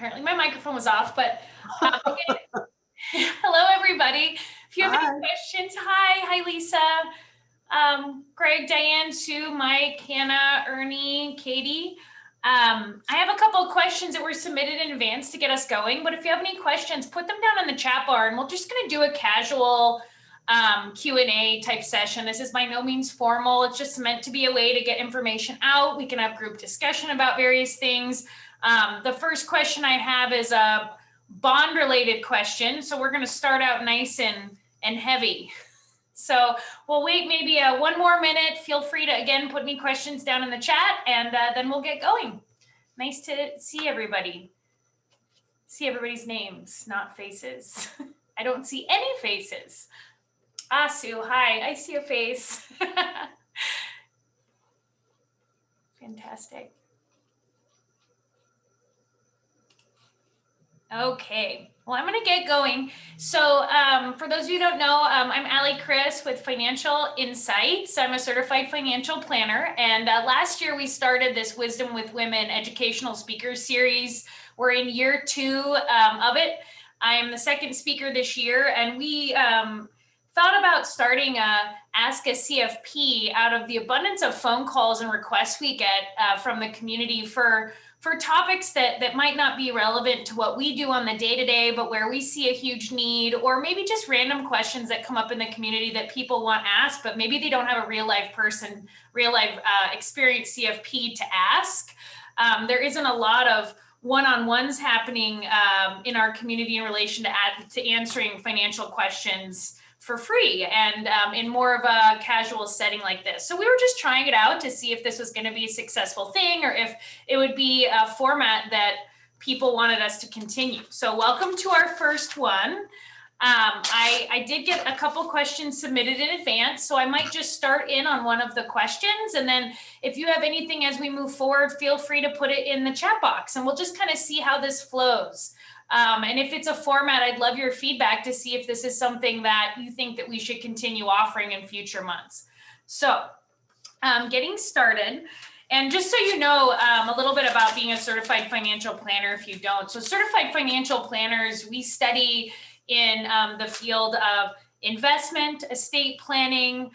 apparently my microphone was off, but hello, everybody. If you have any questions, hi Lisa, Greg, Diane, Sue, Mike, Hannah, Ernie, Katie. I have a couple of questions that were submitted in advance to get us going, but if you have any questions, put them down in the chat bar, and we're just going to do a casual Q&A type session. This is by no means formal. It's just meant to be a way to get information out. We can have group discussion about various things. The first question I have is a bond related question. So we're going to start out nice and heavy. So we'll wait maybe one more minute. Feel free to, again, put any questions down in the chat, and then we'll get going. Nice to see everybody. See everybody's names, not faces. I don't see any faces. Ah, Sue, hi, I see a face. Fantastic. Okay, well, I'm gonna get going. So for those of you who don't know, I'm Allie Chris with Financial Insights. I'm a certified financial planner. And last year we started this Wisdom with Women educational speaker series. We're in year 2 of it. I'm the second speaker this year, and we thought about starting Ask a CFP out of the abundance of phone calls and requests we get from the community for topics that might not be relevant to what we do on the day-to-day, but where we see a huge need, or maybe just random questions that come up in the community that people want asked, but maybe they don't have a real life person, real life experienced CFP to ask. There isn't a lot of one-on-ones happening in our community in relation to answering financial questions for free and in more of a casual setting like this. So we were just trying it out to see if this was going to be a successful thing, or if it would be a format that people wanted us to continue. So welcome to our first one. I did get a couple questions submitted in advance, so I might just start in on one of the questions, and then if you have anything as we move forward, feel free to put it in the chat box, and we'll just kind of see how this flows. And if it's a format, I'd love your feedback to see if this is something that you think that we should continue offering in future months. So getting started. And just so you know a little bit about being a certified financial planner, if you don't. So certified financial planners, we study in the field of investment, estate planning,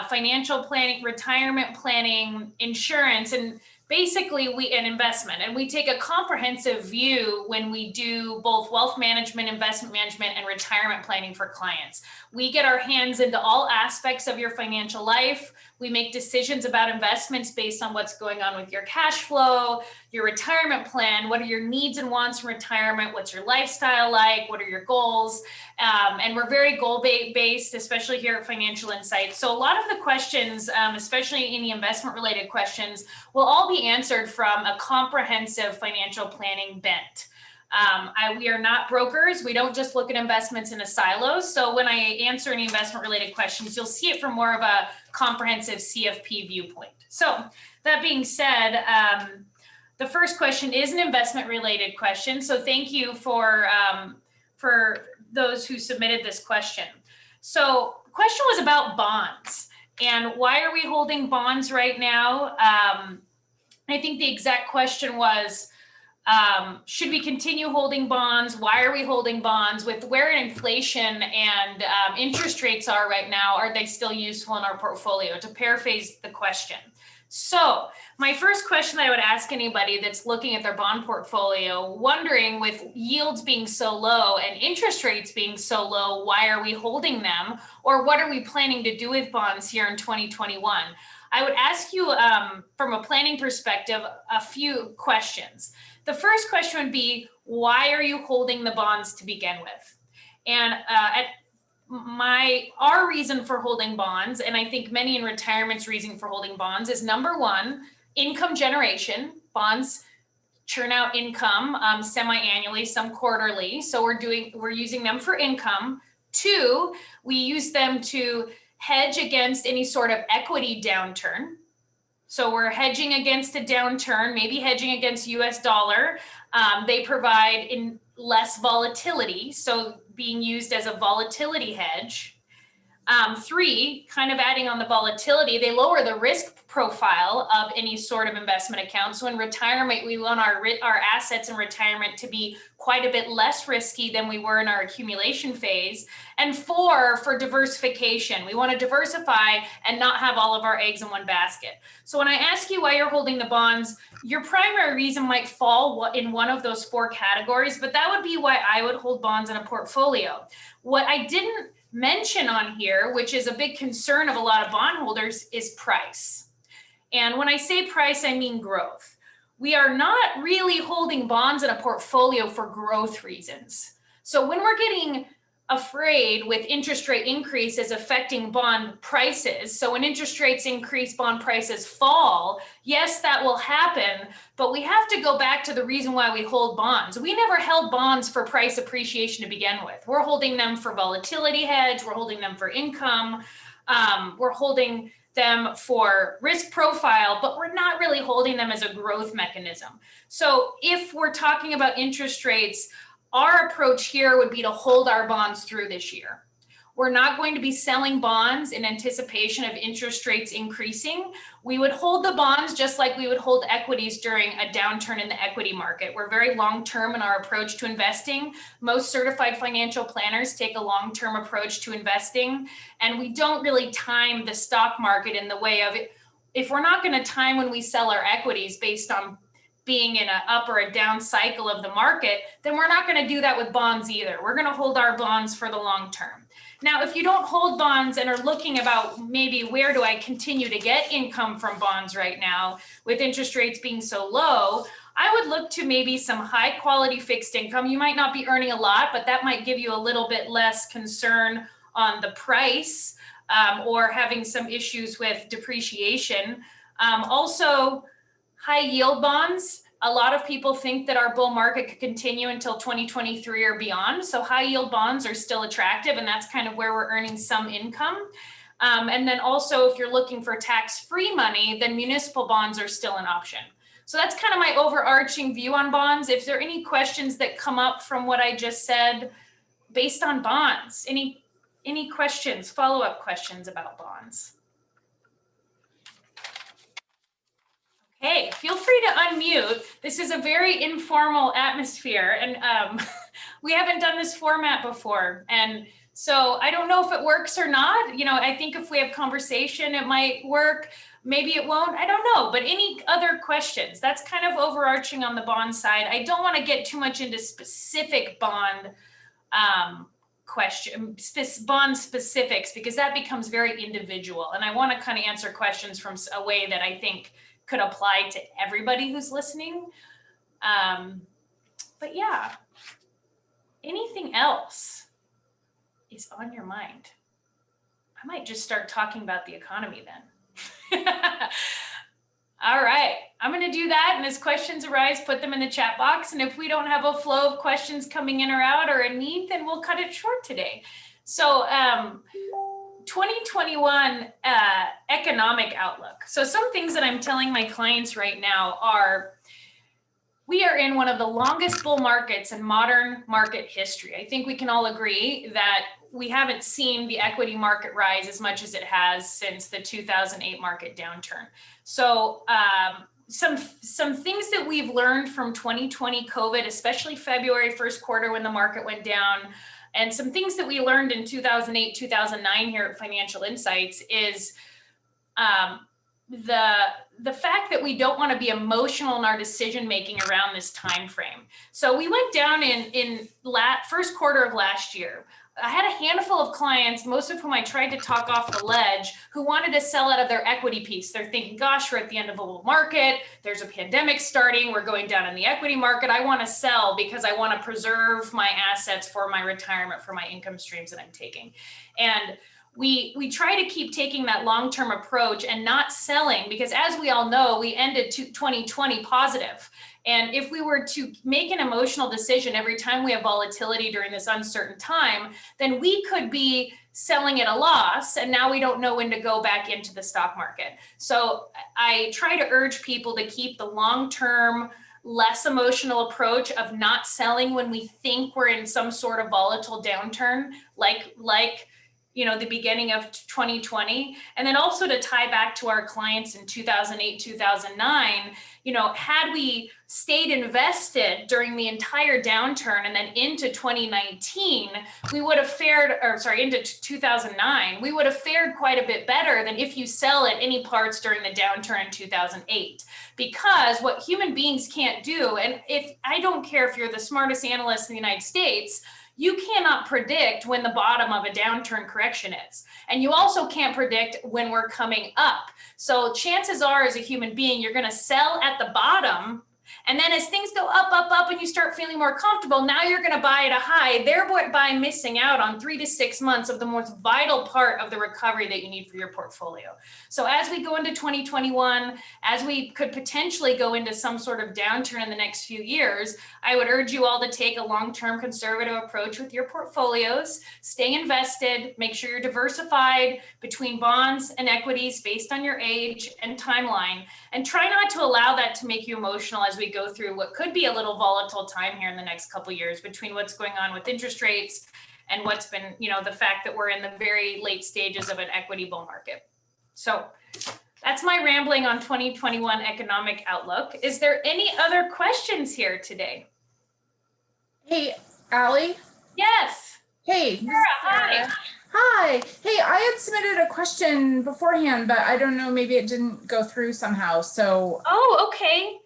financial planning, retirement planning, insurance, and basically an investment. And we take a comprehensive view when we do both wealth management, investment management, and retirement planning for clients. We get our hands into all aspects of your financial life. We make decisions about investments based on what's going on with your cash flow, your retirement plan, what are your needs and wants in retirement, what's your lifestyle like, what are your goals, and we're very goal-based, especially here at Financial Insights. So a lot of the questions, especially any investment-related questions, will all be answered from a comprehensive financial planning bent. We are not brokers. We don't just look at investments in a silo. So when I answer any investment related questions, you'll see it from more of a comprehensive CFP viewpoint. So that being said, the first question is an investment related question. So thank you for those who submitted this question. So the question was about bonds and why are we holding bonds right now? I think the exact question was, should we continue holding bonds? Why are we holding bonds? With where inflation and interest rates are right now, are they still useful in our portfolio? To paraphrase the question. So my first question I would ask anybody that's looking at their bond portfolio, wondering with yields being so low and interest rates being so low, why are we holding them? Or what are we planning to do with bonds here in 2021? I would ask you from a planning perspective, a few questions. The first question would be, why are you holding the bonds to begin with? And our reason for holding bonds, and I think many in retirement's reason for holding bonds, is number one, income generation. Bonds churn out income semi-annually, some quarterly. So we're using them for income. Two, we use them to hedge against any sort of equity downturn. So we're hedging against a downturn, maybe hedging against US dollar. They provide in less volatility, so being used as a volatility hedge. Three, kind of adding on the volatility, they lower the risk profile of any sort of investment account. So in retirement, we want our assets in retirement to be quite a bit less risky than we were in our accumulation phase. And four, for diversification. We want to diversify and not have all of our eggs in one basket. So when I ask you why you're holding the bonds, your primary reason might fall in one of those four categories, but that would be why I would hold bonds in a portfolio. What I didn't mention on here, which is a big concern of a lot of bondholders, is price. And when I say price, I mean growth. We are not really holding bonds in a portfolio for growth reasons. So when we're getting afraid with interest rate increases affecting bond prices, so when interest rates increase, bond prices fall, yes, that will happen, but we have to go back to the reason why we hold bonds. We never held bonds for price appreciation to begin with. We're holding them for volatility hedge, we're holding them for income, we're holding them for risk profile, but we're not really holding them as a growth mechanism. So if we're talking about interest rates, our approach here would be to hold our bonds through this year. We're not going to be selling bonds in anticipation of interest rates increasing. We would hold the bonds just like we would hold equities during a downturn in the equity market. We're very long-term in our approach to investing. Most certified financial planners take a long-term approach to investing, and we don't really time the stock market in the way of it. If we're not going to time when we sell our equities based on being in an up or a down cycle of the market, then we're not going to do that with bonds either. We're going to hold our bonds for the long term. Now, if you don't hold bonds and are looking about maybe where do I continue to get income from bonds right now with interest rates being so low, I would look to maybe some high quality fixed income. You might not be earning a lot, but that might give you a little bit less concern on the price or having some issues with depreciation. Also, high yield bonds. A lot of people think that our bull market could continue until 2023 or beyond. So high yield bonds are still attractive, and that's kind of where we're earning some income. And then also, if you're looking for tax-free money, then municipal bonds are still an option. So that's kind of my overarching view on bonds. If there are any questions that come up from what I just said based on bonds, any questions, follow-up questions about bonds? Hey, feel free to unmute. This is a very informal atmosphere, and we haven't done this format before. And so I don't know if it works or not. You know, I think if we have conversation, it might work. Maybe it won't. I don't know. But any other questions? That's kind of overarching on the bond side. I don't want to get too much into specific bond bond specifics, because that becomes very individual. And I want to kind of answer questions from a way that I think could apply to everybody who's listening. But yeah, anything else is on your mind? I might just start talking about the economy then. All right, I'm gonna do that, and as questions arise, put them in the chat box, and if we don't have a flow of questions coming in or out or a need, then we'll cut it short today. So 2021 economic outlook. So some things that I'm telling my clients right now are, we are in one of the longest bull markets in modern market history. I think we can all agree that we haven't seen the equity market rise as much as it has since the 2008 market downturn. So some things that we've learned from 2020 COVID, especially February, first quarter when the market went down, and some things that we learned in 2008, 2009 here at Financial Insights is the fact that we don't want to be emotional in our decision making around this time frame. So we went down in first quarter of last year. I had a handful of clients, most of whom I tried to talk off the ledge, who wanted to sell out of their equity piece. They're thinking, gosh, we're at the end of a bull market. There's a pandemic starting. We're going down in the equity market. I want to sell because I want to preserve my assets for my retirement, for my income streams that I'm taking. And we try to keep taking that long-term approach and not selling, because as we all know, we ended 2020 positive. And if we were to make an emotional decision every time we have volatility during this uncertain time, then we could be selling at a loss, and now we don't know when to go back into the stock market. So I try to urge people to keep the long-term, less emotional approach of not selling when we think we're in some sort of volatile downturn, like the beginning of 2020. And then also to tie back to our clients in 2008, 2009, had we stayed invested during the entire downturn and then into 2019, we would have into 2009, we would have fared quite a bit better than if you sell at any parts during the downturn in 2008. Because what human beings can't do, and I don't care if you're the smartest analyst in the United States, you cannot predict when the bottom of a downturn correction is. And you also can't predict when we're coming up. So chances are, as a human being, you're going to sell at the bottom. And then as things go up, up, up, and you start feeling more comfortable, now you're going to buy at a high, thereby missing out on 3 to 6 months of the most vital part of the recovery that you need for your portfolio. So as we go into 2021, as we could potentially go into some sort of downturn in the next few years, I would urge you all to take a long-term conservative approach with your portfolios, stay invested, make sure you're diversified between bonds and equities based on your age and timeline, and try not to allow that to make you emotional as we go through what could be a little volatile time here in the next couple of years between what's going on with interest rates and what's been, the fact that we're in the very late stages of an equity bull market. So that's my rambling on 2021 economic outlook. Is there any other questions here today? Hey, Allie? Yes. Hey. Sarah, hi. Hi. Hey, I had submitted a question beforehand, but I don't know, maybe it didn't go through somehow. So. Oh, okay.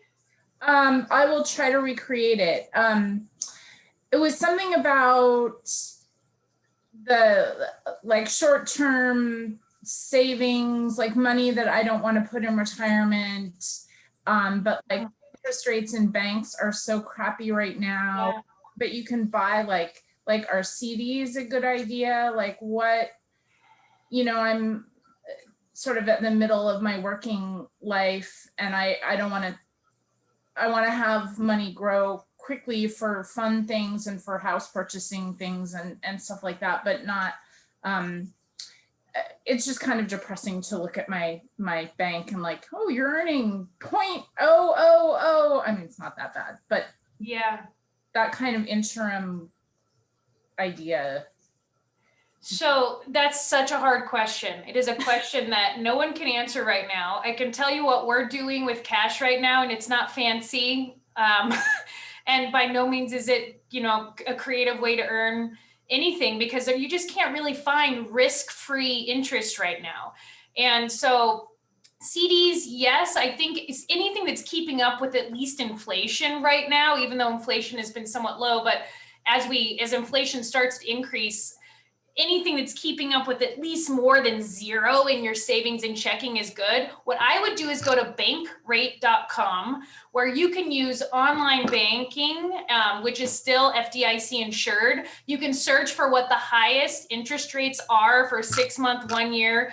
I will try to recreate it. It was something about the short-term savings, like money that I don't want to put in retirement. But interest rates in banks are so crappy right now. Yeah. But you can buy like our CDs a good idea? Like what, I'm sort of at the middle of my working life, and I want to have money grow quickly for fun things and for house purchasing things and stuff like that, but not, it's just kind of depressing to look at my bank and like, oh, you're earning 0.000. I mean, it's not that bad, but yeah, that kind of interim idea. So that's such a hard question. It is a question that no one can answer right now. I can tell you what we're doing with cash right now, and it's not fancy. And by no means is it, a creative way to earn anything, because you just can't really find risk-free interest right now. And so CDs, yes, I think it's anything that's keeping up with at least inflation right now, even though inflation has been somewhat low. But as inflation starts to increase, anything that's keeping up with at least more than zero in your savings and checking is good. What I would do is go to bankrate.com, where you can use online banking, which is still FDIC insured. You can search for what the highest interest rates are for 6 month, 1 year.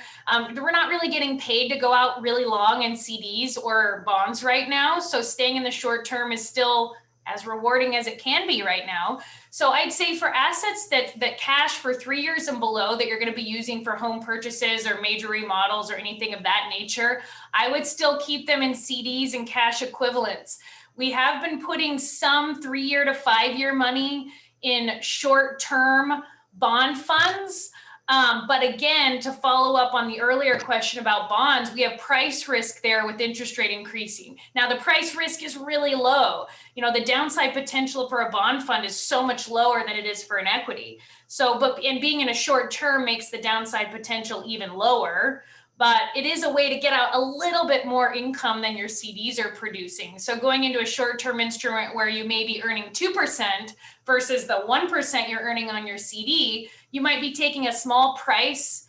We're not really getting paid to go out really long in CDs or bonds right now. So staying in the short term is still as rewarding as it can be right now. So I'd say for assets that cash for 3 years and below that you're going to be using for home purchases or major remodels or anything of that nature, I would still keep them in CDs and cash equivalents. We have been putting some 3 year to 5 year money in short-term bond funds. But again, to follow up on the earlier question about bonds, we have price risk there with interest rate increasing. Now, the price risk is really low. The downside potential for a bond fund is so much lower than it is for an equity. So, and being in a short term makes the downside potential even lower. But it is a way to get out a little bit more income than your CDs are producing. So going into a short-term instrument where you may be earning 2% versus the 1% you're earning on your CD, you might be taking a small price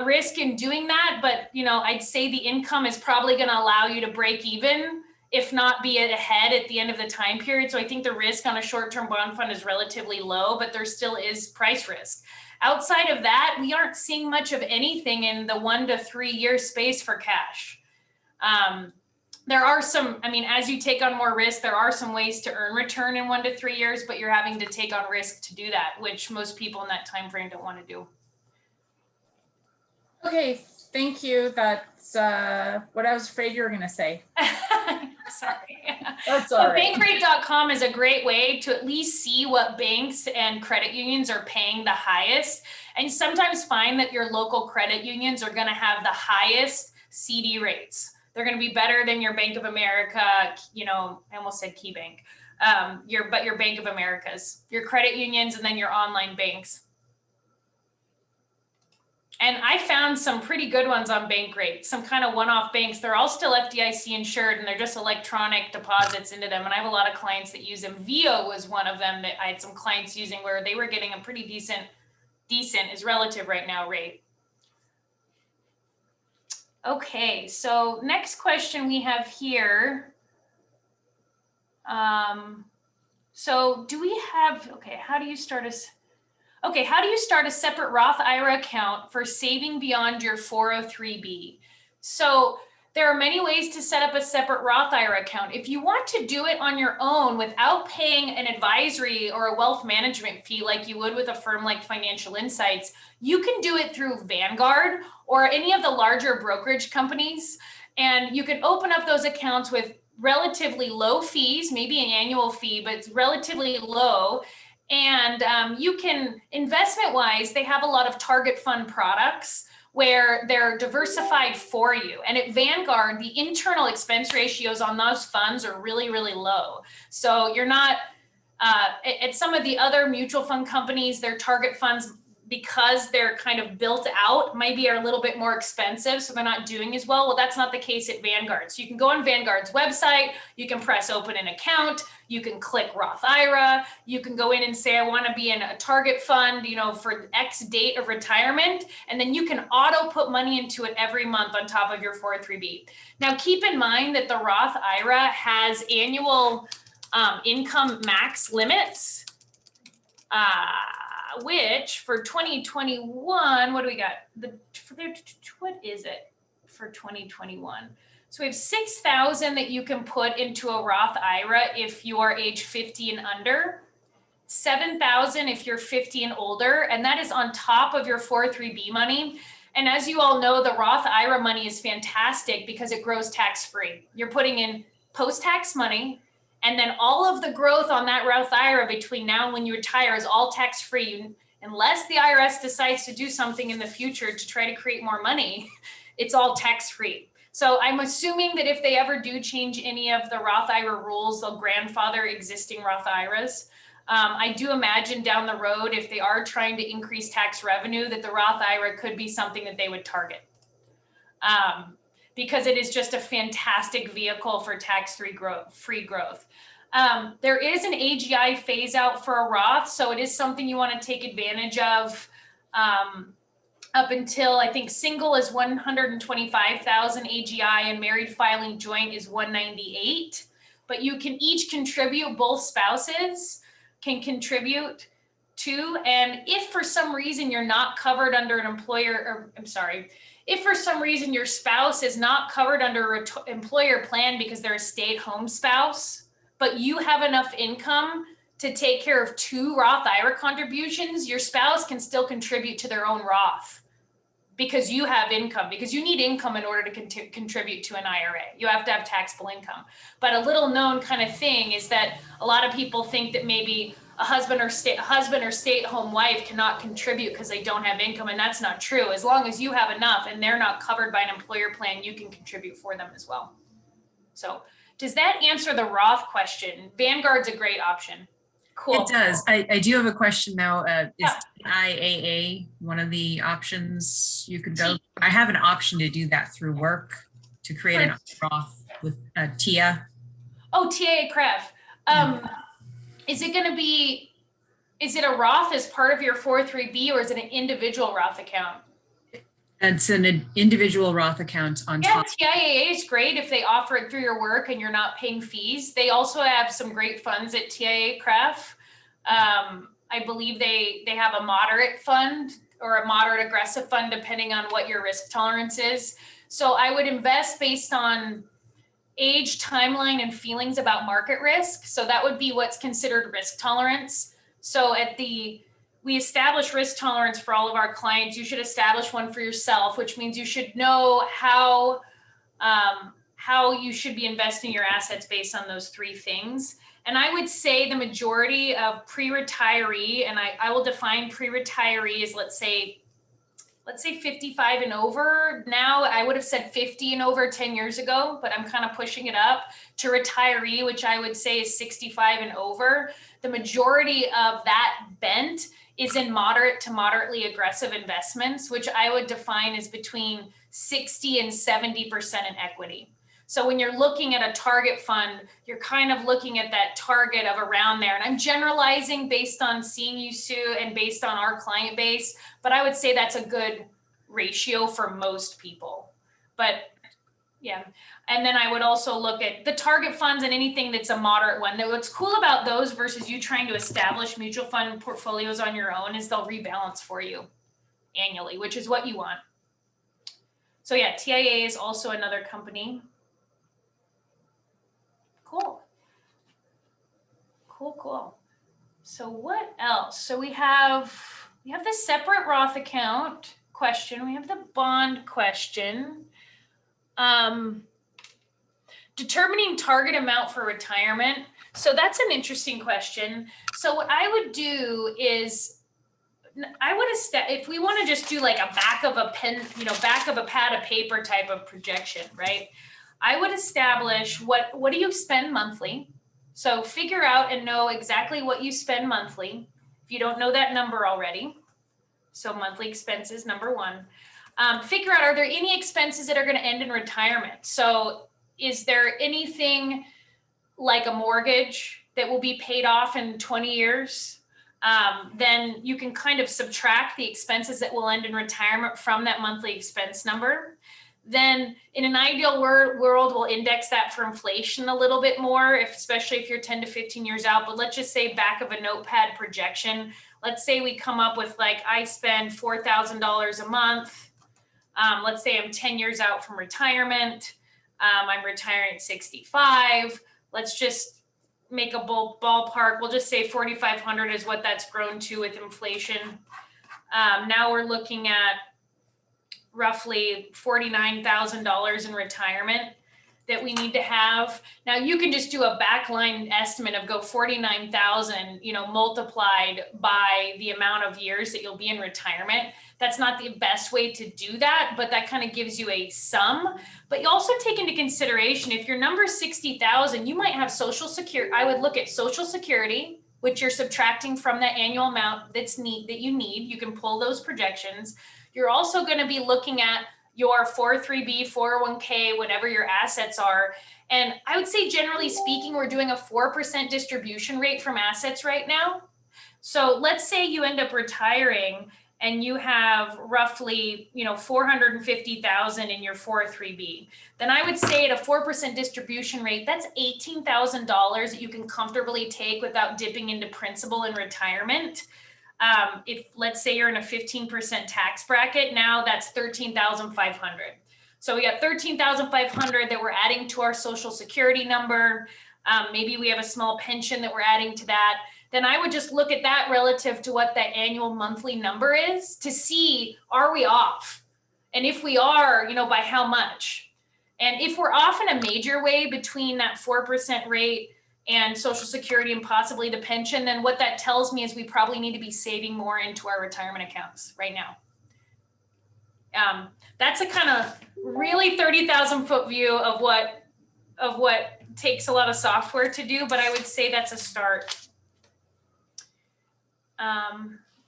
risk in doing that. But, I'd say the income is probably going to allow you to break even, if not be ahead at the end of the time period. So I think the risk on a short-term bond fund is relatively low, but there still is price risk. Outside of that, we aren't seeing much of anything in the 1 to 3 year space for cash. There are some, as you take on more risk, there are some ways to earn return in 1 to 3 years, but you're having to take on risk to do that, which most people in that time frame don't want to do. Okay, Thank you. That's what I was afraid you were going to say. Sorry. That's So all right. bankrate.com is a great way to at least see what banks and credit unions are paying the highest. And sometimes find that your local credit unions are going to have the highest CD rates. They're going to be better than your Bank of America, you know, I almost said Key Bank, your Bank of Americas, your credit unions, and then your online banks. And I found some pretty good ones on Bankrate, some kind of one-off banks. They're all still FDIC insured and they're just electronic deposits into them. And I have a lot of clients that use them. VO was one of them that I had some clients using where they were getting a pretty decent is relative right now rate. Okay, so next question we have here. So do we have, okay, how do you start a separate Roth IRA account for saving beyond your 403B? So there are many ways to set up a separate Roth IRA account. If you want to do it on your own without paying an advisory or a wealth management fee like you would with a firm like Financial Insights, you can do it through Vanguard or any of the larger brokerage companies. And you can open up those accounts with relatively low fees, maybe an annual fee, but it's relatively low. And you can, investment wise, they have a lot of target fund products where they're diversified for you. And at Vanguard, the internal expense ratios on those funds are really, really low. So you're not, at some of the other mutual fund companies, their target funds, because they're kind of built out, maybe are a little bit more expensive, so they're not doing as well. Well, that's not the case at Vanguard. So you can go on Vanguard's website, you can press open an account, you can click Roth IRA, you can go in and say, I want to be in a target fund, you know, for X date of retirement, and then you can auto put money into it every month on top of your 403B. Now, keep in mind that the Roth IRA has annual income max limits, which for 2021, what do we got? What is it for 2021? So we have 6,000 that you can put into a Roth IRA if you are age 50 and under, 7,000 if you're 50 and older, and that is on top of your 403B money. And as you all know, the Roth IRA money is fantastic because it grows tax-free. You're putting in post-tax money, and then all of the growth on that Roth IRA between now and when you retire is all tax-free. Unless the IRS decides to do something in the future to try to create more money, it's all tax-free. So I'm assuming that if they ever do change any of the Roth IRA rules, they'll grandfather existing Roth IRAs. I do imagine down the road, if they are trying to increase tax revenue, that the Roth IRA could be something that they would target. Because it is just a fantastic vehicle for tax-free growth. There is an AGI phase out for a Roth, so it is something you want to take advantage of. Up until, I think, single is 125,000 AGI and married filing joint is 198. But you can each contribute, both spouses can contribute to, and if for some reason you're not covered under an employer, or I'm sorry, if for some reason your spouse is not covered under an employer plan because they're a stay-at-home spouse, but you have enough income to take care of 2 Roth IRA contributions, your spouse can still contribute to their own Roth because you have income, because you need income in order to contribute to an IRA. You have to have taxable income. But a little known kind of thing is that a lot of people think that maybe a husband or stay-at-home wife cannot contribute because they don't have income, and that's not true. As long as you have enough and they're not covered by an employer plan, you can contribute for them as well. So does that answer the Roth question? Vanguard's a great option. Cool. It does. I do have a question though. Is Yeah. IAA one of the options you could go? I have an option to do that through work to create an Roth with TIA. Oh, TIA CREF. Is it going to be, is it a Roth as part of your 403B or is it an individual Roth account? It's an individual Roth account on top. TIAA is great if they offer it through your work and you're not paying fees. They also have some great funds at TIA CREF. I believe they have a moderate fund or a moderate aggressive fund, depending on what your risk tolerance is. So I would invest based on age, timeline, and feelings about market risk. So that would be what's considered risk tolerance. So at the we establish risk tolerance for all of our clients. You should establish one for yourself, which means you should know how you should be investing your assets based on those three things. And I would say the majority of pre-retiree, and I will define pre-retiree as let's say 55 and over. Now I would have said 50 and over 10 years ago, but I'm kind of pushing it up to retiree, which I would say is 65 and over. The majority of that bent is in moderate to moderately aggressive investments, which I would define as between 60 and 70% in equity. So when you're looking at a target fund, you're kind of looking at that target of around there. And I'm generalizing based on seeing you, Sue, and based on our client base, but I would say that's a good ratio for most people. But yeah, and then I would also look at the target funds and anything that's a moderate one. What's cool about those versus you trying to establish mutual fund portfolios on your own is they'll rebalance for you annually, which is what you want. So yeah, TIA is also another company. Cool. So what else? So we have the separate Roth account question. We have the bond question. Determining target amount for retirement. So that's an interesting question. So what I would do is if we want to just do like a back of a pen, back of a pad of paper type of projection, right? I would establish what do you spend monthly? So figure out and know exactly what you spend monthly. If you don't know that number already. So monthly expenses, number one. Figure out, are there any expenses that are going to end in retirement? So is there anything like a mortgage that will be paid off in 20 years? Then you can kind of subtract the expenses that will end in retirement from that monthly expense number. Then in an ideal world, we'll index that for inflation a little bit more, especially if you're 10 to 15 years out. But let's just say back of a notepad projection, let's say we come up with like, I spend $4,000 a month. Let's say I'm 10 years out from retirement. I'm retiring at 65. Let's just make a ballpark. We'll just say 4,500 is what that's grown to with inflation. Now we're looking at roughly $49,000 in retirement that we need to have. Now you can just do a backline estimate of go 49,000, multiplied by the amount of years that you'll be in retirement. That's not the best way to do that, but that kind of gives you a sum. But you also take into consideration, if your number is 60,000, you might have Social Security. I would look at Social Security, which you're subtracting from that annual amount that you need. You can pull those projections. You're also going to be looking at your 403B, 401k, whatever your assets are. And I would say, generally speaking, we're doing a 4% distribution rate from assets right now. So let's say you end up retiring and you have roughly, 450,000 in your 403B. Then I would say at a 4% distribution rate, that's $18,000 that you can comfortably take without dipping into principal in retirement. If let's say you're in a 15% tax bracket, now that's 13,500. So we got 13,500 that we're adding to our Social Security number. Maybe we have a small pension that we're adding to that. Then I would just look at that relative to what that annual monthly number is to see, are we off? And if we are, by how much? And if we're off in a major way between that 4% rate and Social Security and possibly the pension, then what that tells me is we probably need to be saving more into our retirement accounts right now. That's a kind of really 30,000 foot view of what takes a lot of software to do, but I would say that's a start.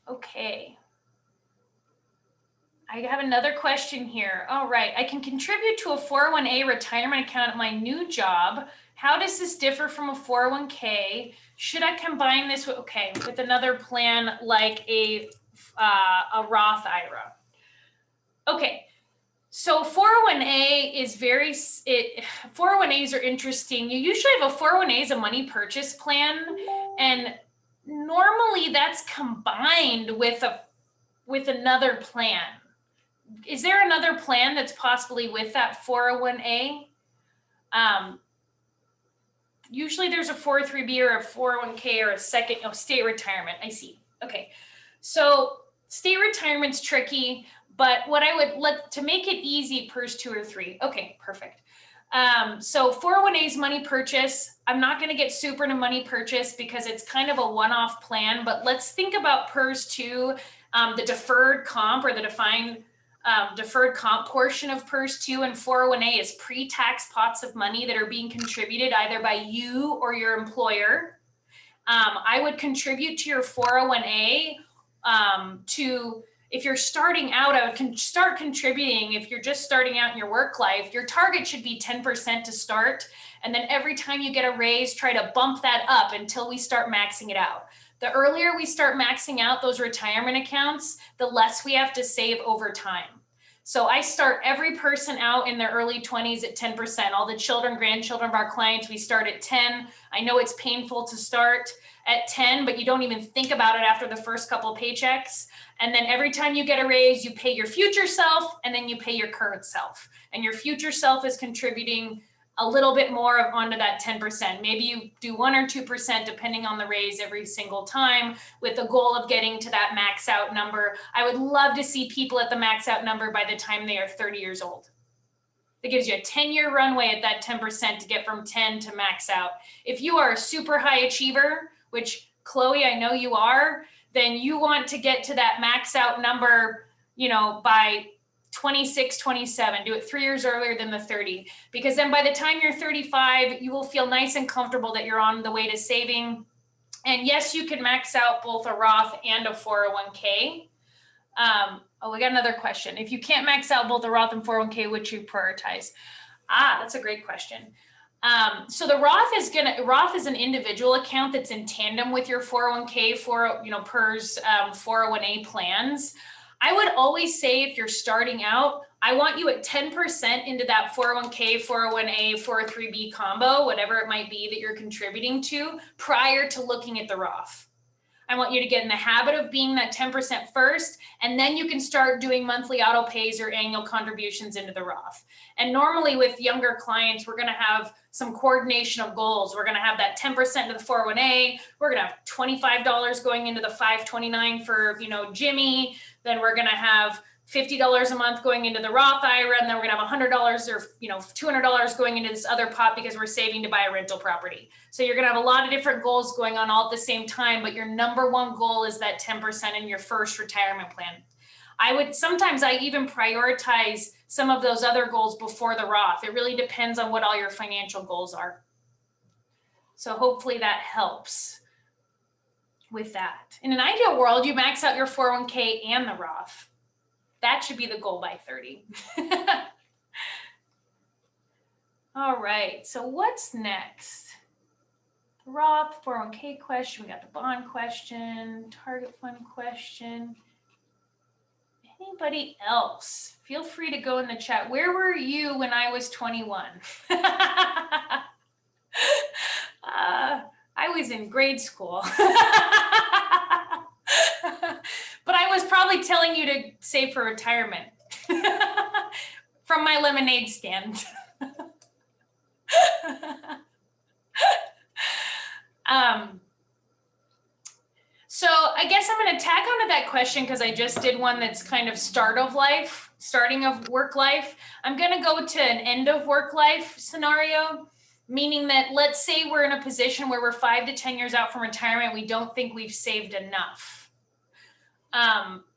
Okay. I have another question here. All right. I can contribute to a 401a retirement account at my new job. How does this differ from a 401k? Should I combine this with another plan like a Roth IRA? Okay, so 401a is 401as are interesting. You usually have a 401a as a money purchase plan, and normally that's combined with another plan. Is there another plan that's possibly with that 401a? Usually there's a 403b or a 401k or a second state retirement. I see. Okay. So state retirement's tricky, but what I would to make it easy, PERS 2 or 3. Okay, perfect. So 401a's money purchase, I'm not going to get super into money purchase because it's kind of a one-off plan, but let's think about PERS 2, the deferred comp or the deferred comp portion of PERS 2 and 401a is pre-tax pots of money that are being contributed either by you or your employer. I would contribute to your 401a if you're starting out, I would start contributing. If you're just starting out in your work life, your target should be 10% to start. And then every time you get a raise, try to bump that up until we start maxing it out. The earlier we start maxing out those retirement accounts, the less we have to save over time. So I start every person out in their early 20s at 10%. All the children, grandchildren of our clients, we start at 10. I know it's painful to start at 10, but you don't even think about it after the first couple of paychecks. And then every time you get a raise, you pay your future self and then you pay your current self. And your future self is contributing a little bit more onto that 10%. Maybe you do 1 or 2% depending on the raise every single time with the goal of getting to that max out number. I would love to see people at the max out number by the time they are 30 years old. That gives you a 10-year runway at that 10% to get from 10 to max out. If you are a super high achiever, which Chloe, I know you are, then you want to get to that max out number, by 26, 27, do it 3 years earlier than the 30, because then by the time you're 35, you will feel nice and comfortable that you're on the way to saving. And yes, you can max out both a Roth and a 401k. We got another question. If you can't max out both a Roth and 401k, which you prioritize? That's a great question. So the Roth is an individual account that's in tandem with your 401k PERS 401a plans. I would always say if you're starting out, I want you at 10% into that 401k, 401a, 403b combo, whatever it might be that you're contributing to prior to looking at the Roth. I want you to get in the habit of being that 10% first, and then you can start doing monthly auto pays or annual contributions into the Roth. And normally with younger clients, we're going to have some coordination of goals. We're going to have that 10% to the 401a. We're going to have $25 going into the 529 for, Jimmy. Then we're going to have $50 a month going into the Roth IRA, and then we're gonna have $100 or $200 going into this other pot because we're saving to buy a rental property. So you're gonna have a lot of different goals going on all at the same time, but your number one goal is that 10% in your first retirement plan. Sometimes I even prioritize some of those other goals before the Roth. It really depends on what all your financial goals are. So hopefully that helps with that. In an ideal world, you max out your 401k and the Roth. That should be the goal by 30. All right, so what's next? The Roth 401k question, we got the bond question, target fund question. Anybody else? Feel free to go in the chat. Where were you when I was 21? I was in grade school. But I was probably telling you to save for retirement from my lemonade stand. So I guess I'm going to tack onto that question because I just did one that's kind of starting of work life. I'm going to go to an end of work life scenario, meaning that let's say we're in a position where we're 5 to 10 years out from retirement. We don't think we've saved enough.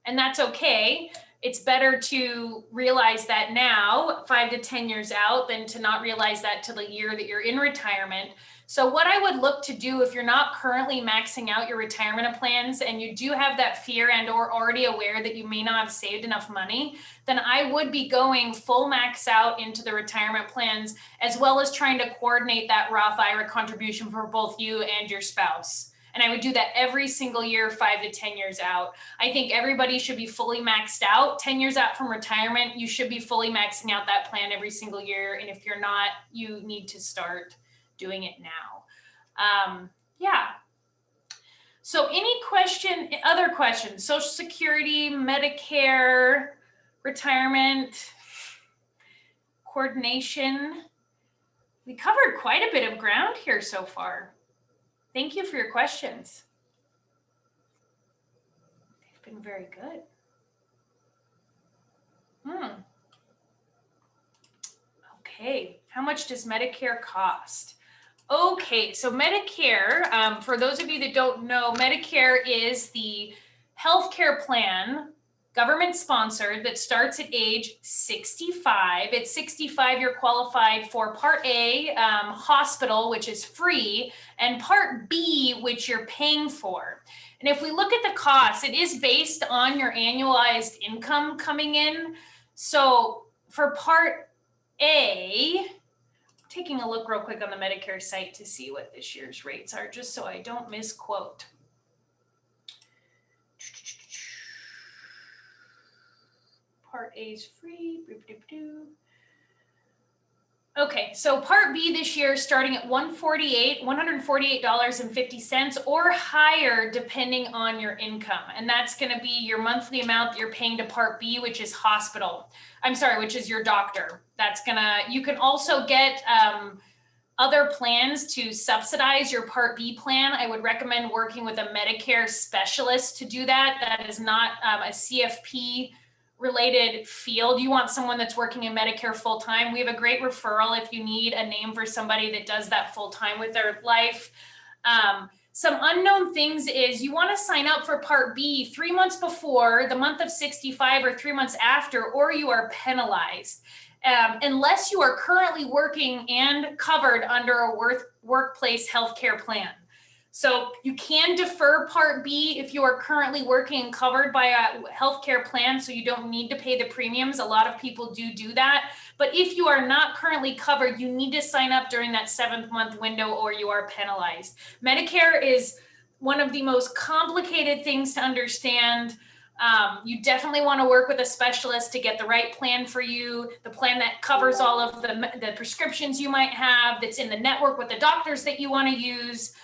And that's okay. It's better to realize that now, 5 to 10 years out, than to not realize that till the year that you're in retirement. So what I would look to do if you're not currently maxing out your retirement plans and you do have that fear and or already aware that you may not have saved enough money, then I would be going full max out into the retirement plans, as well as trying to coordinate that Roth IRA contribution for both you and your spouse. And I would do that every single year, 5 to 10 years out. I think everybody should be fully maxed out. 10 years out from retirement, you should be fully maxing out that plan every single year. And if you're not, you need to start doing it now. Yeah. So other questions, Social Security, Medicare, retirement, coordination. We covered quite a bit of ground here so far. Thank you for your questions. been very good. Okay, how much does Medicare cost? Okay, so Medicare, for those of you that don't know, Medicare is the healthcare plan, government sponsored, that starts at age 65. At 65, you're qualified for Part A, hospital, which is free, and Part B, which you're paying for. And if we look at the cost, it is based on your annualized income coming in. So for Part A, taking a look real quick on the Medicare site to see what this year's rates are, just so I don't misquote. Part A is free. Okay, so Part B this year is starting at $148.50 or higher depending on your income. And that's going to be your monthly amount that you're paying to Part B, which is hospital. I'm sorry, which is your doctor. That's gonna, you can also get other plans to subsidize your Part B plan. I would recommend working with a Medicare specialist to do that. That is not a CFP related field. You want someone that's working in Medicare full time. We have a great referral if you need a name for somebody that does that full time with their life. Some unknown things is you want to sign up for Part B 3 months before the month of 65 or 3 months after, or you are penalized. Unless you are currently working and covered under a workplace healthcare plan. So you can defer Part B if you are currently working and covered by a healthcare plan, so you don't need to pay the premiums. A lot of people do that. But if you are not currently covered, you need to sign up during that 7th month window or you are penalized. Medicare is one of the most complicated things to understand. You definitely want to work with a specialist to get the right plan for you, the plan that covers all of the prescriptions you might have, that's in the network with the doctors that you want to use.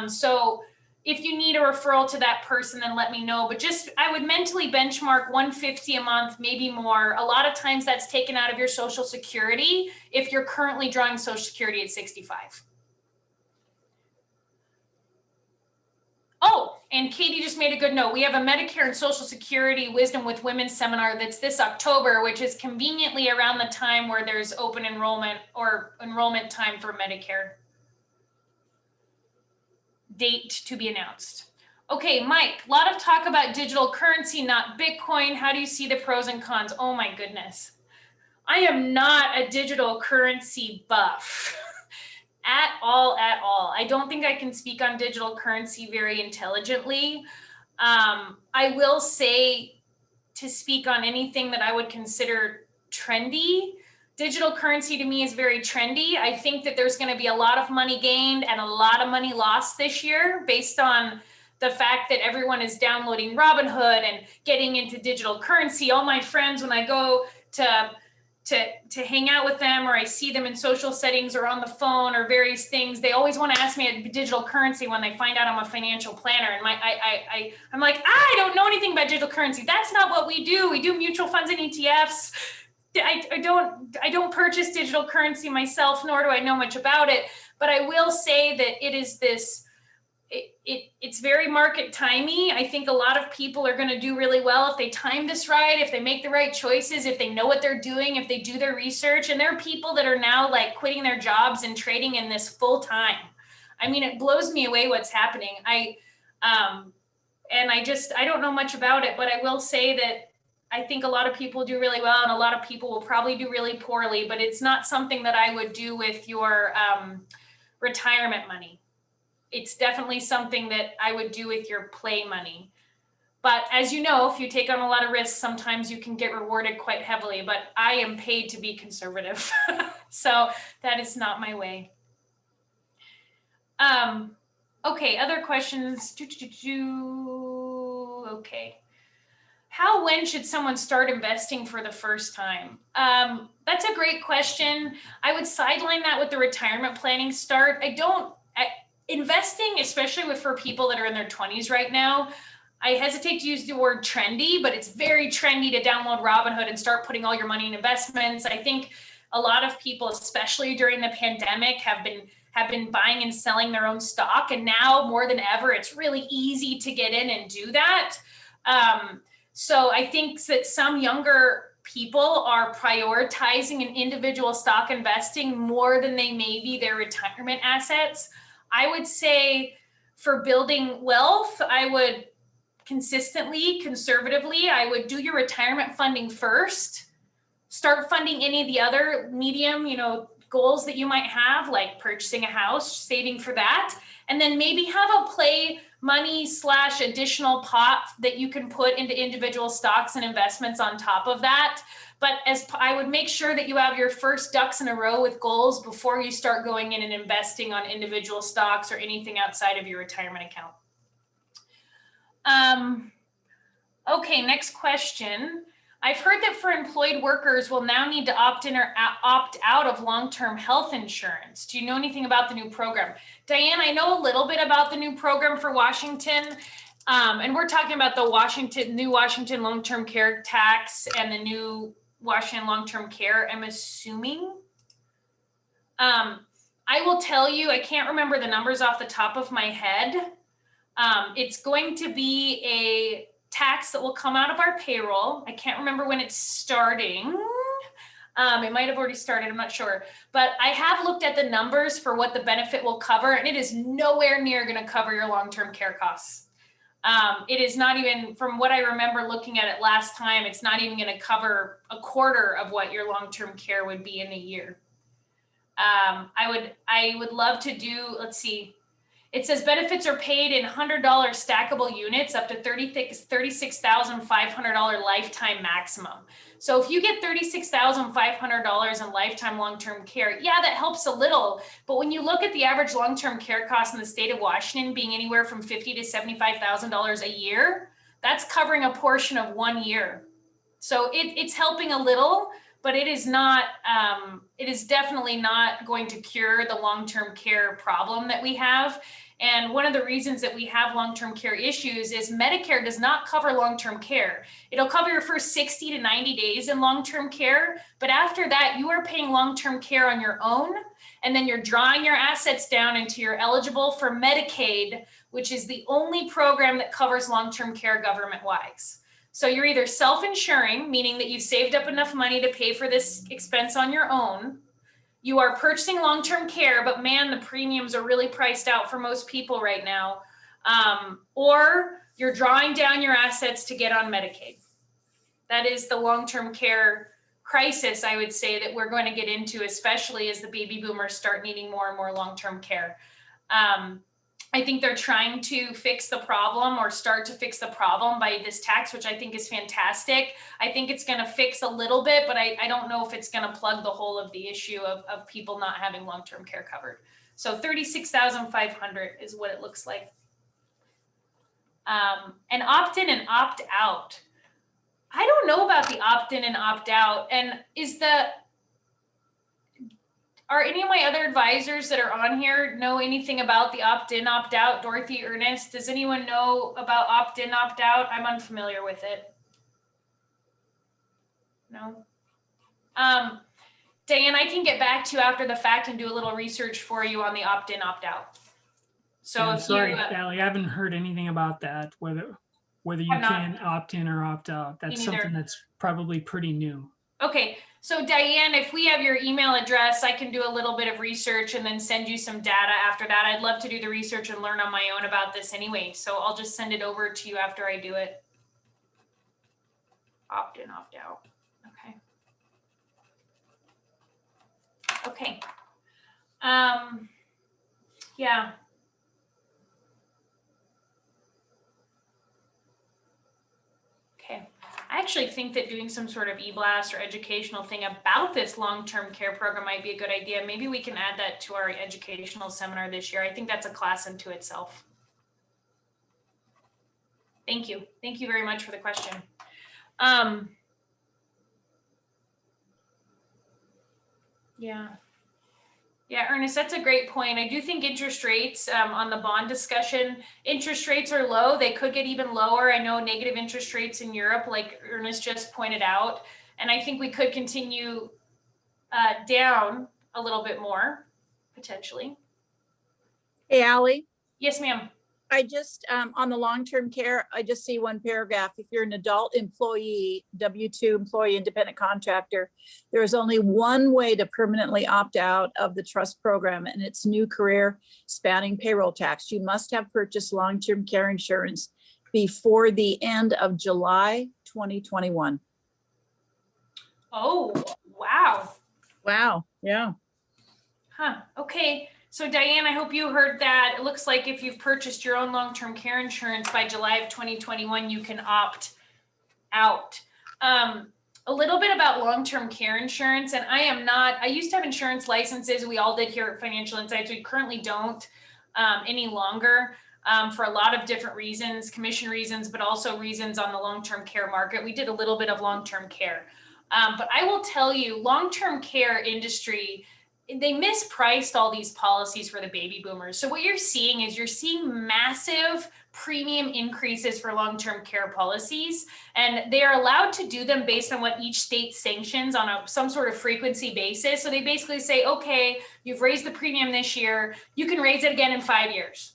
So if you need a referral to that person, then let me know. But just, I would mentally benchmark $150 a month, maybe more. A lot of times that's taken out of your Social Security if you're currently drawing Social Security at 65. Oh, and Katie just made a good note. We have a Medicare and Social Security Wisdom with Women seminar that's this October, which is conveniently around the time where there's open enrollment or enrollment time for Medicare. Date to be announced. Okay, Mike, a lot of talk about digital currency, not Bitcoin. How do you see the pros and cons? Oh my goodness. I am not a digital currency buff. At all. I don't think I can speak on digital currency very intelligently. I will say, to speak on anything that I would consider trendy, digital currency to me is very trendy. I think that there's going to be a lot of money gained and a lot of money lost this year based on the fact that everyone is downloading Robinhood and getting into digital currency. All my friends, when I go to hang out with them, or I see them in social settings or on the phone or various things, they always want to ask me a digital currency when they find out I'm a financial planner. And I'm like, I don't know anything about digital currency. That's not what we do. We do mutual funds and ETFs. I don't purchase digital currency myself, nor do I know much about it. But I will say that it is this. It's very market timey. I think a lot of people are going to do really well if they time this right, if they make the right choices, if they know what they're doing, if they do their research. And there are people that are now like quitting their jobs and trading in this full time. I mean, it blows me away what's happening. I don't know much about it, but I will say that I think a lot of people do really well and a lot of people will probably do really poorly, but it's not something that I would do with your retirement money. It's definitely something that I would do with your play money. But as you know, if you take on a lot of risks, sometimes you can get rewarded quite heavily, but I am paid to be conservative. So that is not my way. Okay, other questions. Okay. When should someone start investing for the first time? That's a great question. I would sideline that with the retirement planning start. Investing, especially for people that are in their 20s right now, I hesitate to use the word trendy, but it's very trendy to download Robinhood and start putting all your money in investments. I think a lot of people, especially during the pandemic, have been buying and selling their own stock. And now more than ever, it's really easy to get in and do that. So I think that some younger people are prioritizing an individual stock investing more than they maybe their retirement assets. I would say for building wealth, I would consistently, conservatively, I would do your retirement funding first. Start funding any of the other medium, goals that you might have, like purchasing a house, saving for that, and then maybe have a play money / additional pot that you can put into individual stocks and investments on top of that. But I would make sure that you have your first ducks in a row with goals before you start going in and investing on individual stocks or anything outside of your retirement account. Okay, next question. I've heard that for employed workers will now need to opt in or opt out of long-term health insurance. Do you know anything about the new program? Diane, I know a little bit about the new program for Washington. And we're talking about the new Washington long-term care tax and the new Washington long-term care, I'm assuming. I will tell you, I can't remember the numbers off the top of my head. It's going to be a tax that will come out of our payroll. I can't remember when it's starting. It might have already started, I'm not sure. But I have looked at the numbers for what the benefit will cover, and it is nowhere near going to cover your long-term care costs. It is not even, from what I remember looking at it last time, it's not even going to cover a quarter of what your long-term care would be in a year. I would love to do, let's see. It says benefits are paid in $100 stackable units up to $36,500 lifetime maximum. So if you get $36,500 in lifetime long-term care, yeah, that helps a little. But when you look at the average long-term care cost in the state of Washington being anywhere from $50,000 to $75,000 a year, that's covering a portion of 1 year. So it's helping a little, but it is not, it is definitely not going to cure the long-term care problem that we have. And one of the reasons that we have long-term care issues is Medicare does not cover long-term care. It'll cover your first 60 to 90 days in long-term care, but after that, you are paying long-term care on your own, and then you're drawing your assets down until you're eligible for Medicaid, which is the only program that covers long-term care government-wise. So you're either self-insuring, meaning that you've saved up enough money to pay for this expense on your own. You are purchasing long-term care, but man, the premiums are really priced out for most people right now. Or you're drawing down your assets to get on Medicaid. That is the long-term care crisis, I would say, that we're going to get into, especially as the baby boomers start needing more and more long-term care. I think they're trying to fix the problem or start to fix the problem by this tax, which I think is fantastic. I think it's going to fix a little bit, but I don't know if it's going to plug the whole of the issue of people not having long-term care covered. So 36,500 is what it looks like. And opt-in and opt-out. I don't know about the opt-in and opt-out. And are any of my other advisors that are on here know anything about the opt-in, opt-out? Dorothy, Ernest, does anyone know about opt-in, opt-out? I'm unfamiliar with it. No? Diane, I can get back to you after the fact and do a little research for you on the opt-in, opt-out. So Yeah, if sorry, you, Allie, I haven't heard anything about that, whether you can opt in or opt out. That's something that's probably pretty new. Okay, so Diane, if we have your email address, I can do a little bit of research and then send you some data after that. I'd love to do the research and learn on my own about this anyway. So I'll just send it over to you after I do it. Opt in, opt out. Okay. Okay. Yeah. Okay. I actually think that doing some sort of e-blast or educational thing about this long-term care program might be a good idea. Maybe we can add that to our educational seminar this year. I think that's a class unto itself. Thank you. Thank you very much for the question. Yeah, Ernest, that's a great point. I do think interest rates on the bond discussion, interest rates are low. They could get even lower. I know negative interest rates in Europe, like Ernest just pointed out. And I think we could continue down a little bit more, potentially. Hey, Allie. Yes, ma'am. I just, on the long-term care, I just see one paragraph. If you're an adult employee, W-2 employee, independent contractor, there is only one way to permanently opt out of the trust program, and it's new career spanning payroll tax. You must have purchased long-term care insurance before the end of July 2021. Oh, wow. Wow, yeah. Huh, okay. So Diane, I hope you heard that. It looks like if you've purchased your own long-term care insurance by July of 2021, you can opt out. A little bit about long-term care insurance, and I used to have insurance licenses. We all did here at Financial Insights. We currently don't any longer for a lot of different reasons, commission reasons, but also reasons on the long-term care market. We did a little bit of long-term care. But I will tell you, long-term care industry, they mispriced all these policies for the baby boomers. So what you're seeing is massive premium increases for long-term care policies, and they are allowed to do them based on what each state sanctions on some sort of frequency basis. So they basically say, okay, you've raised the premium this year, you can raise it again in 5 years.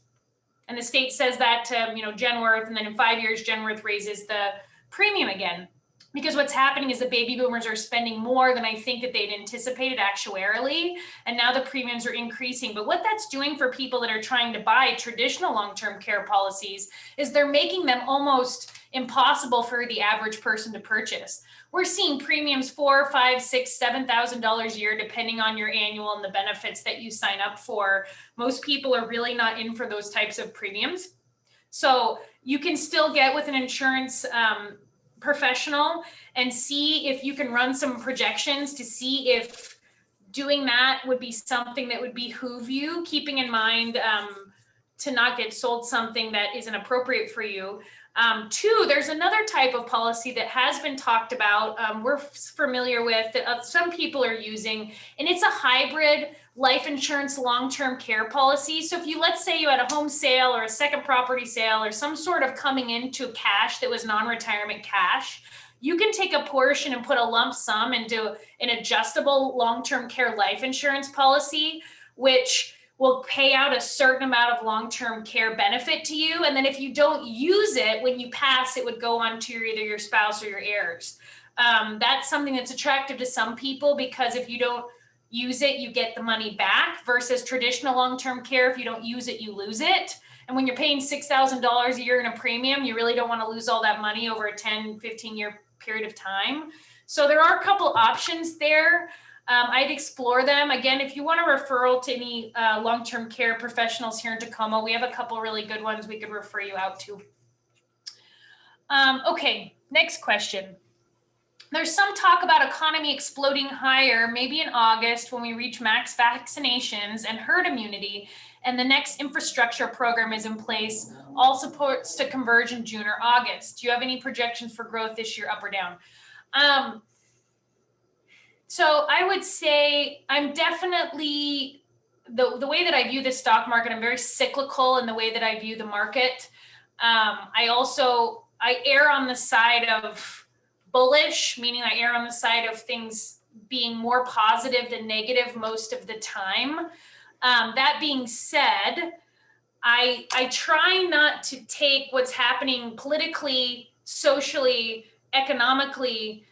And the state says that to, Genworth, and then in 5 years, Genworth raises the premium again. Because what's happening is the baby boomers are spending more than I think that they'd anticipated actuarially, and now the premiums are increasing. But what that's doing for people that are trying to buy traditional long-term care policies is they're making them almost impossible for the average person to purchase. We're seeing premiums $4,000, $5,000, $6,000, $7,000 a year, depending on your annual and the benefits that you sign up for. Most people are really not in for those types of premiums. So you can still get with an insurance professional and see if you can run some projections to see if doing that would be something that would behoove you, keeping in mind to not get sold something that isn't appropriate for you. Two, there's another type of policy that has been talked about, we're familiar with, that some people are using, and it's a hybrid life insurance long-term care policy. So if you, let's say you had a home sale or a second property sale or some sort of coming into cash that was non-retirement cash, you can take a portion and put a lump sum into an adjustable long-term care life insurance policy, which will pay out a certain amount of long-term care benefit to you. And then if you don't use it, when you pass, it would go on to either your spouse or your heirs. That's something that's attractive to some people, because if you don't use it, you get the money back, versus traditional long-term care. If you don't use it, you lose it. And when you're paying $6,000 a year in a premium, you really don't want to lose all that money over a 10, 15-year period of time. So there are a couple options there. I'd explore them. Again, if you want a referral to any long-term care professionals here in Tacoma, we have a couple really good ones we could refer you out to. Okay, next question. There's some talk about economy exploding higher, maybe in August when we reach max vaccinations and herd immunity, and the next infrastructure program is in place. All supports to converge in June or August. Do you have any projections for growth this year, up or down? So I would say I'm definitely, the way that I view the stock market, I'm very cyclical in the way that I view the market. I err on the side of bullish, meaning I err on the side of things being more positive than negative most of the time. That being said, I try not to take what's happening politically, socially, economically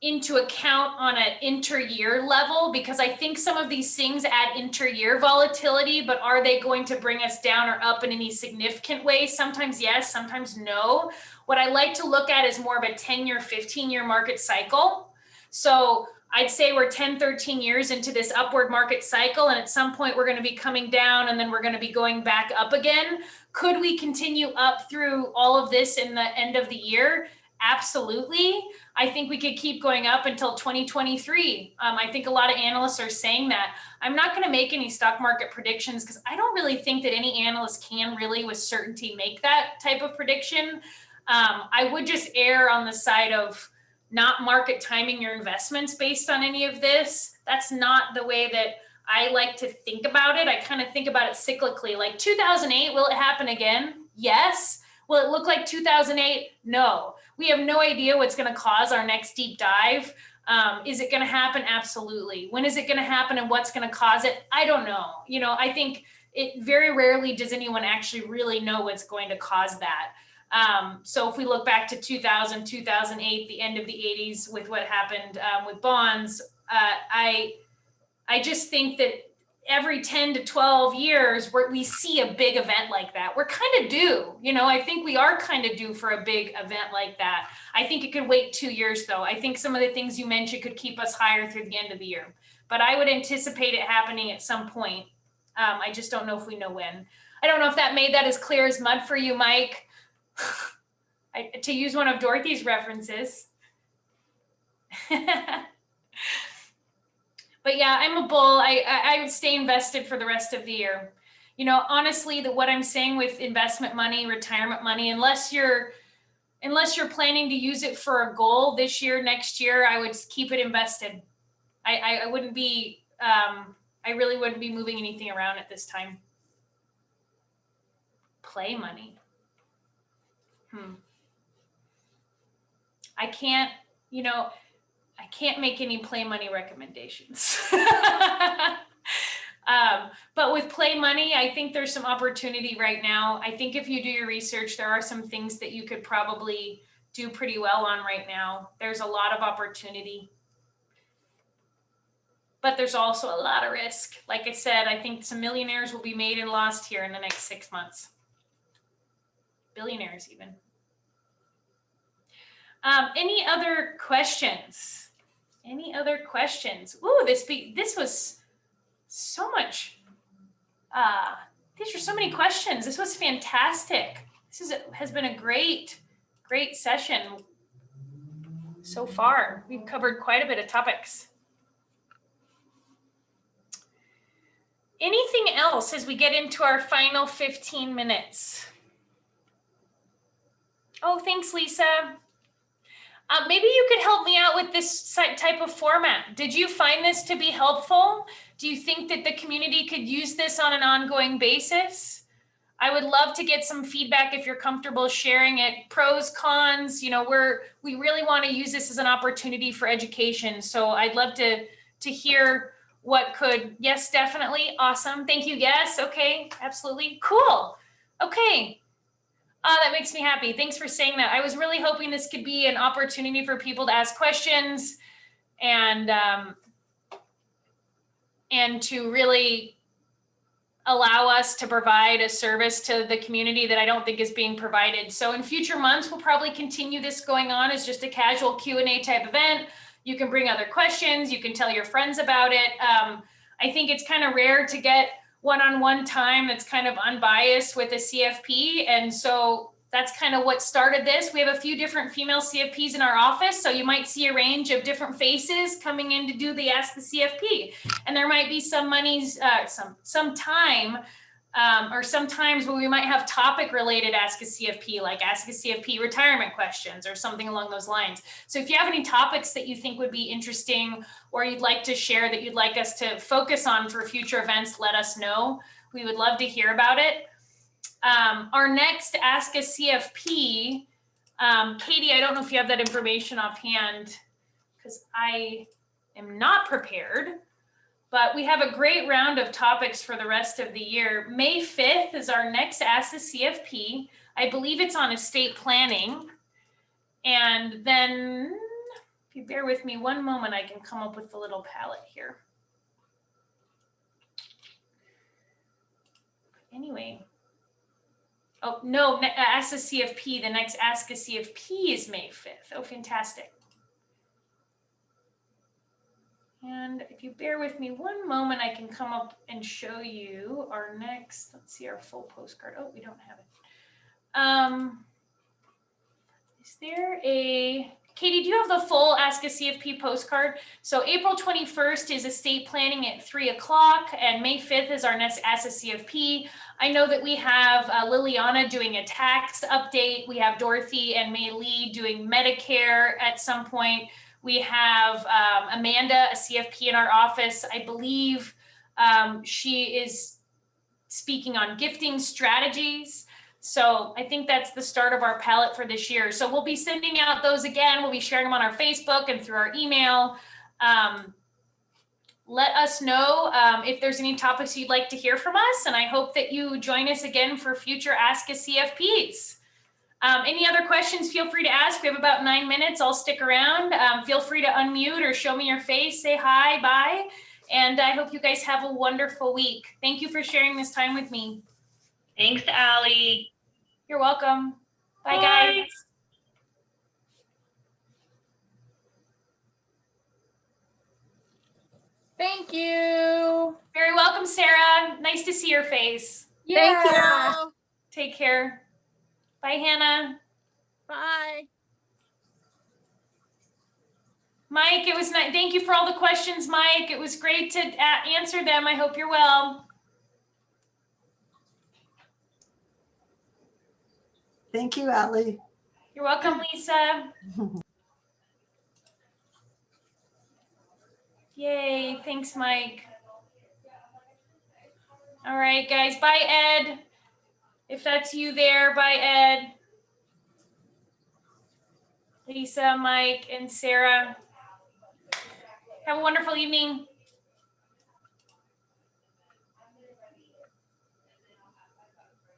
into account on an inter-year level, because I think some of these things add inter-year volatility, but are they going to bring us down or up in any significant way? Sometimes yes, sometimes no. What I like to look at is more of a 10-year, 15-year market cycle. So I'd say we're 10, 13 years into this upward market cycle, and at some point we're going to be coming down, and then we're going to be going back up again. Could we continue up through all of this in the end of the year? Absolutely. I think we could keep going up until 2023. I think a lot of analysts are saying that. I'm not going to make any stock market predictions, because I don't really think that any analyst can really with certainty make that type of prediction. I would just err on the side of not market timing your investments based on any of this. That's not the way that I like to think about it. I kind of think about it cyclically. Like 2008, will it happen again? Yes. Will it look like 2008? No. We have no idea what's going to cause our next deep dive. Is it going to happen? Absolutely. When is it going to happen and what's going to cause it? I don't know. I think it very rarely does anyone actually really know what's going to cause that. So if we look back to 2000, 2008, the end of the 80s with what happened with bonds, I just think that every 10 to 12 years we see a big event like that. We're kind of due, I think we are kind of due for a big event like that. I think it could wait 2 years though. I think some of the things you mentioned could keep us higher through the end of the year, but I would anticipate it happening at some point. I just don't know if we know when. I don't know if that made that as clear as mud for you, Mike. To use one of Dorothy's references. But yeah, I'm a bull. I would stay invested for the rest of the year. Honestly, what I'm saying with investment money, retirement money, unless you're planning to use it for a goal this year, next year, I would keep it invested. I wouldn't be, I really wouldn't be moving anything around at this time. Play money. I can't make any play money recommendations. But with play money, I think there's some opportunity right now. I think if you do your research, there are some things that you could probably do pretty well on right now. There's a lot of opportunity, but there's also a lot of risk. Like I said, I think some millionaires will be made and lost here in the next 6 months. Billionaires even. Any other questions? Any other questions? Ooh, this was so much. These are so many questions. This was fantastic. Has been a great session so far. We've covered quite a bit of topics. Anything else as we get into our final 15 minutes? Oh, thanks, Lisa. Maybe you could help me out with this type of format. Did you find this to be helpful? Do you think that the community could use this on an ongoing basis? I would love to get some feedback if you're comfortable sharing it. Pros, cons, we really want to use this as an opportunity for education. So I'd love to hear what could. Yes, definitely. Awesome. Thank you. Yes. Okay. Absolutely. Cool. Okay. That makes me happy. Thanks for saying that. I was really hoping this could be an opportunity for people to ask questions and to really allow us to provide a service to the community that I don't think is being provided. So in future months, we'll probably continue this going on as just a casual Q&A type event. You can bring other questions. You can tell your friends about it. I think it's kind of rare to get one-on-one time that's kind of unbiased with a CFP. And so that's kind of what started this. We have a few different female CFPs in our office. So you might see a range of different faces coming in to do the Ask the CFP. And there might be some time or sometimes where we might have topic related Ask a CFP, like Ask a CFP retirement questions or something along those lines. So if you have any topics that you think would be interesting or you'd like to share that you'd like us to focus on for future events, let us know. We would love to hear about it. Our next Ask a CFP, Katie, I don't know if you have that information offhand because I am not prepared. But we have a great round of topics for the rest of the year. May 5th is our next Ask the CFP. I believe it's on estate planning. And then, if you bear with me one moment, I can come up with the little palette here. Anyway. Oh, no, Ask the CFP. The next Ask a CFP is May 5th. Oh, fantastic. And if you bear with me one moment, I can come up and show you our next, let's see our full postcard. Oh, we don't have it. Is there a, Katie, do you have the full Ask a CFP postcard? So April 21st is estate planning at 3 o'clock and May 5th is our next Ask a CFP. I know that we have Liliana doing a tax update. We have Dorothy and May Lee doing Medicare at some point. We have Amanda, a CFP in our office. I believe she is speaking on gifting strategies. So I think that's the start of our palette for this year. So we'll be sending out those again. We'll be sharing them on our Facebook and through our email. let us know if there's any topics you'd like to hear from us. And I hope that you join us again for future Ask a CFPs. Any other questions, feel free to ask. We have about 9 minutes. I'll stick around. Feel free to unmute or show me your face, say hi, bye. And I hope you guys have a wonderful week. Thank you for sharing this time with me. Thanks, Allie. You're welcome. Bye, Bye. guys. Thank you. Very welcome, Sarah. Nice to see your face. Thank Yeah. you. Take care. Bye, Hannah. Bye. Mike, it was nice. Thank you for all the questions, Mike. It was great to answer them. I hope you're well. Thank you, Allie. You're welcome, Lisa. Yay, thanks, Mike. All right, guys. Bye, Ed. If that's you there, bye, Ed. Lisa, Mike, and Sarah. Have a wonderful evening.